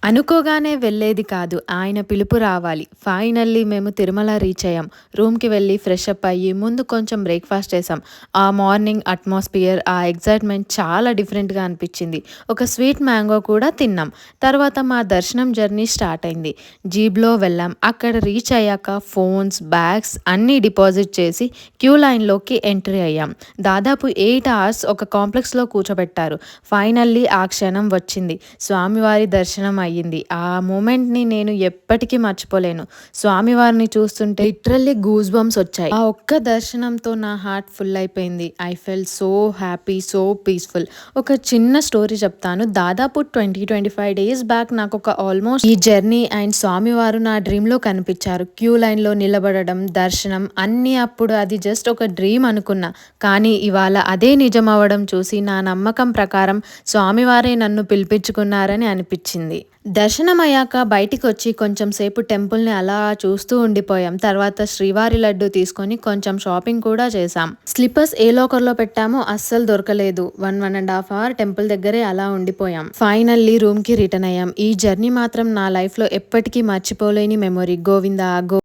అనుకోగానే వెళ్ళేది కాదు. ఆయన పిలుపు రావాలి. ఫైనల్లీ మేము తిరుమల రీచ్ అయ్యాం. రూమ్‌కి వెళ్లి ఫ్రెష్ అప్ అయ్యి ముందు కొంచెం బ్రేక్‌ఫాస్ట్ చేశాం. ఆ మార్నింగ్ అట్మాస్ఫియర్, ఆ ఎక్సైట్‌మెంట్ చాలా డిఫరెంట్‌గా అనిపించింది. ఒక స్వీట్ మ్యాంగో కూడా తిన్నాం. తర్వాత మా దర్శనం జర్నీ స్టార్ట్ అయింది. జీప్‌లో వెళ్ళాం. అక్కడ రీచ్ అయ్యాక ఫోన్స్, బ్యాగ్స్ అన్నీ డిపాజిట్ చేసి క్యూ లైన్‌లోకి ఎంట్రీ అయ్యాం. దాదాపు 8 అవర్స్ ఒక కాంప్లెక్స్‌లో కూర్చోబెట్టారు. ఫైనల్లీ ఆ క్షణం వచ్చింది. స్వామివారి దర్శనం అయ్యింది. ఆ మూమెంట్‌ని నేను ఎప్పటికీ మర్చిపోలేను. స్వామివారిని చూస్తుంటే లిటరల్లీ గూస్ బంప్స్ వచ్చాయి. ఆ ఒక్క దర్శనంతో నా హార్ట్ ఫుల్ అయిపోయింది. I felt so happy, so peaceful. ఒక చిన్న స్టోరీ చెప్తాను. దాదాపు 25 డేస్ బ్యాక్ నాకొక ఆల్మోస్ట్ ఈ జర్నీ అండ్ స్వామివారు నా డ్రీమ్‌లో కనిపించారు. క్యూ లైన్‌లో నిలబడడం, దర్శనం అన్నీ అప్పుడు అది జస్ట్ ఒక డ్రీమ్ అనుకున్నా. కానీ ఇవాళ అదే నిజం అవ్వడం చూసి నా నమ్మకం ప్రకారం స్వామివారే నన్ను పిలిపించుకున్నారని అనిపించింది. దర్శనమయ్యాక బయటికొచ్చి కొంచెం సేపు టెంపుల్‌ని అలా చూస్తూ ఉండిపోయాం. తర్వాత శ్రీవారి లడ్డు తీసుకొని కొంచెం షాపింగ్ కూడా చేశాం. స్లిప్పర్స్ ఏ లాకర్‌లో పెట్టామో అస్సలు దొరకలేదు. 1 అవర్ టెంపుల్ దగ్గరే అలా ఉండిపోయాం. ఫైనల్లీ రూమ్‌కి రిటర్న్ అయ్యాం. ఈ జర్నీ మాత్రం నా లైఫ్‌లో ఎప్పటికీ మర్చిపోలేని మెమొరీ. గోవిందా